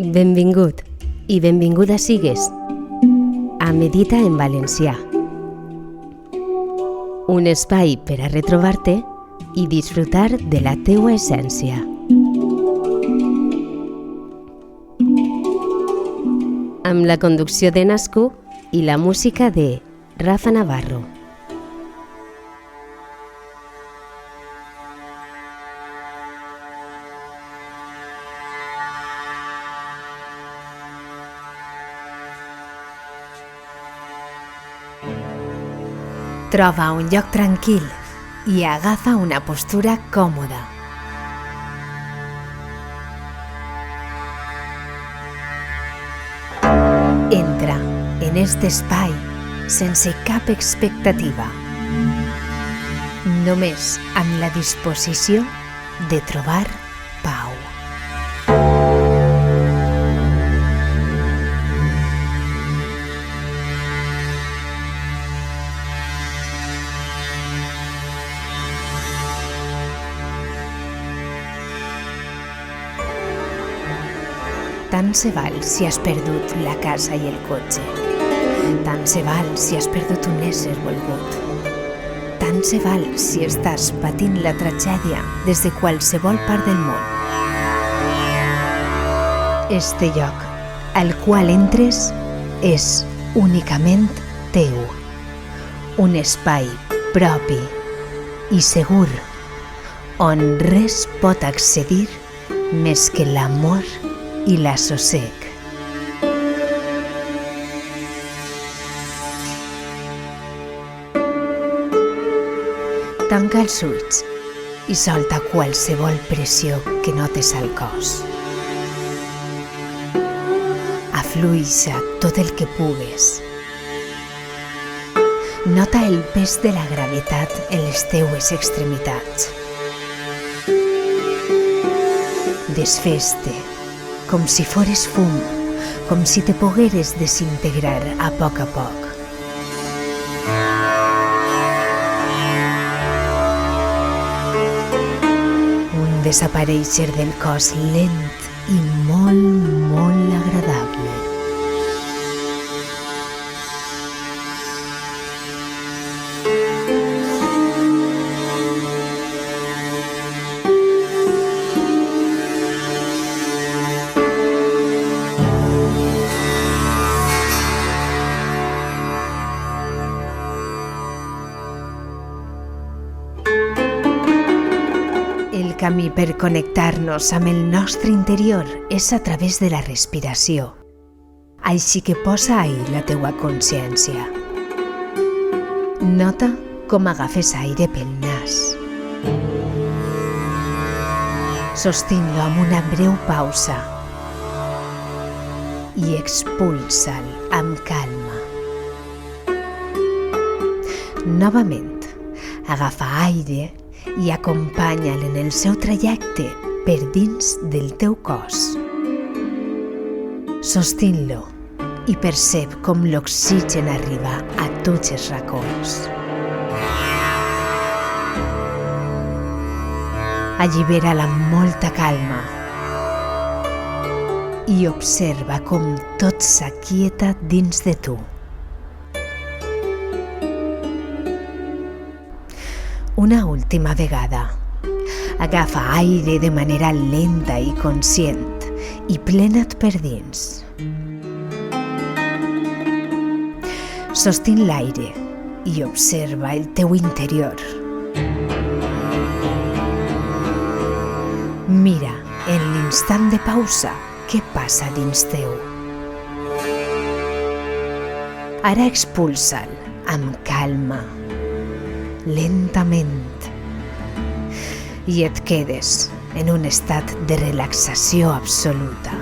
Benvingut i benvinguda sigues a Medita en Valencià, un espai per a retrobar-te i disfrutar de la teua essència. Amb la conducció de Nascu i la música de Rafa Navarro. Troba un lloc tranquil i agafa una postura còmoda. Entra en este espai sense cap expectativa, només amb la disposició de trobar pau. Tant se val si has perdut la casa i el cotxe. Tant se val si has perdut un ésser volgut. Tant se val si estàs patint la tragèdia des de qualsevol part del món. Este lloc al qual entres és únicament teu. Un espai propi i segur on res pot accedir més que l'amor i l'assossec. Tanca els ulls i solta qualsevol pressió que notes al cos. Afluixa tot el que pugues. Nota el pes de la gravetat en les teues extremitats. Desfés-te com si fores fum, com si te pogueres desintegrar a poc. Un desaparèixer del cos lent i molt agradable. El camí per connectar-nos amb el nostre interior és a través de la respiració. Així que posa ahí la teua consciència. Nota com agafes aire pel nas. Sostén-lo amb una breu pausa i expulsa'l amb calma. Novament, agafa aire i acompanya'l en el seu trajecte per dins del teu cos. Sostén-lo i percep com l'oxigen arriba a tots els racons. Allibera'l amb molta calma i observa com tot s'aquieta dins de tu. Una última vegada, agafa aire de manera lenta i conscient i plena't per dins. Sostén l'aire i observa el teu interior. Mira en l'instant de pausa què passa dins teu. Ara expulsa'l amb calma, lentament, i et quedes en un estat de relaxació absoluta.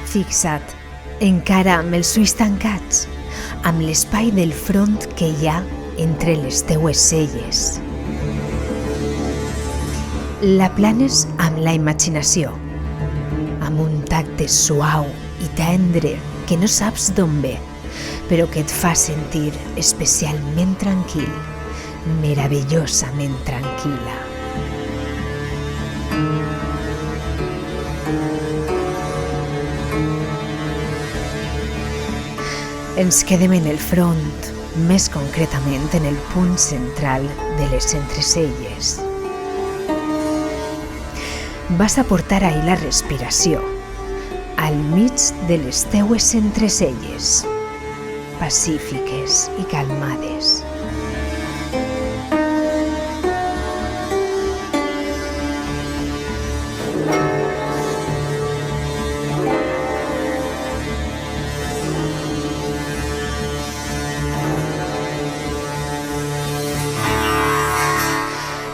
fixa't, encara amb els ulls tancats, amb l'espai del front que hi ha entre les teues celles. La planes amb la imaginació, amb un tacte suau i tendre que no saps d'on ve, però que et fa sentir especialment tranquil, meravellosament tranquil·la. Ens quedem en el front, més concretament en el punt central de les entrecelles. Vas a portar ahí la respiració, al mig de les teues entrecelles, pacífiques i calmades.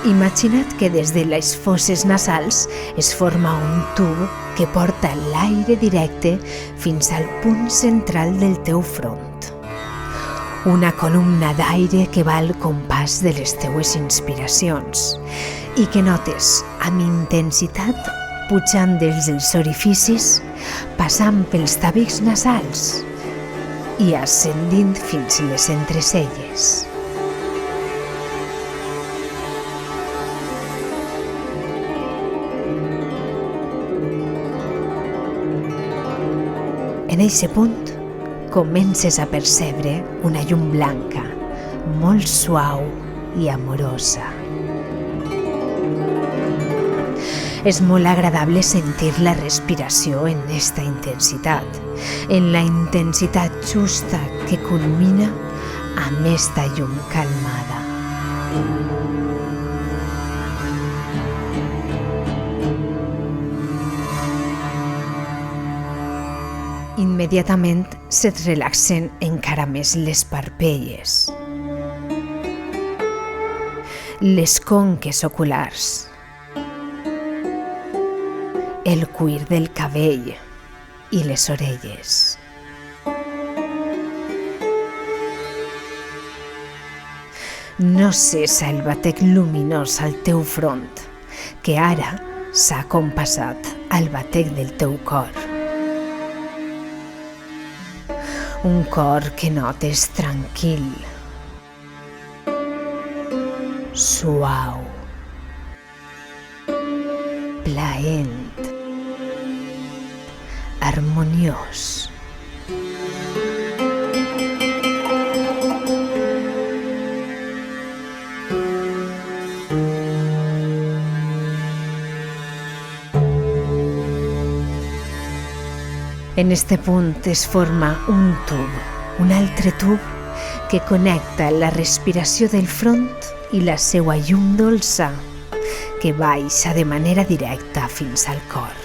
Imagina't que des de les fosses nasals es forma un tub que porta l'aire directe fins al punt central del teu front. Una columna d'aire que va al compàs de les teues inspiracions i que notes amb intensitat pujant des dels orificis, passant pels tabics nasals i ascendint fins les entrecelles. En eixe punt, comences a percebre una llum blanca, molt suau i amorosa. És molt agradable sentir la respiració en esta intensitat, en la intensitat justa que culmina amb esta llum calmada. Immediatament se't relaxen encara més les parpelles, les conques oculars, el cuir del cabell i les orelles. No cessa el batec luminós al teu front, que ara s'ha compassat al batec del teu cor. Un cor que notes tranquil, suau, plaent, harmoniós. En este punt es forma un tub, un altre tub que connecta la respiració del front i la seua llum dolça, que baixa de manera directa fins al cor.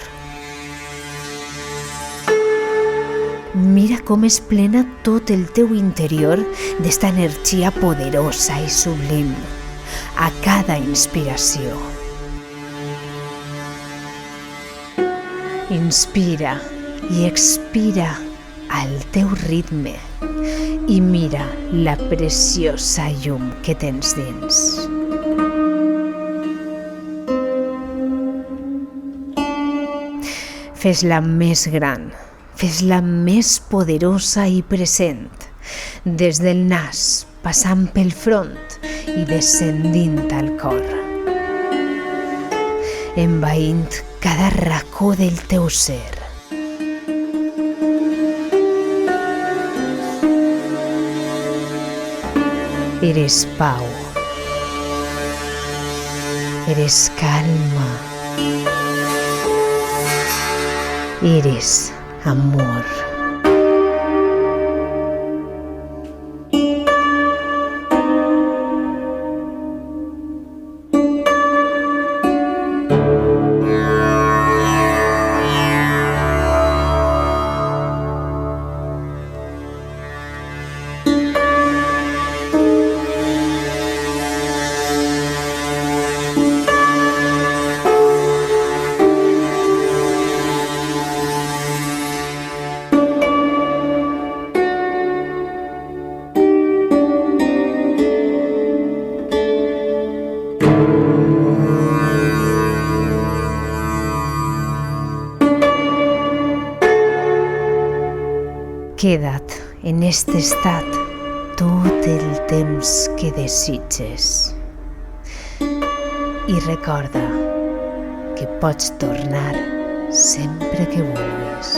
Mira com es plena tot el teu interior d'esta energia poderosa i sublim a cada inspiració. Inspira i expira al teu ritme i mira la preciosa llum que tens dins. Fes-la més gran, fes-la més poderosa i present, des del nas, passant pel front i descendint al cor, envaint cada racó del teu ser. Eres pau, eres calma, eres amor. Queda't en este estat tot el temps que desitges i recorda que pots tornar sempre que vulguis.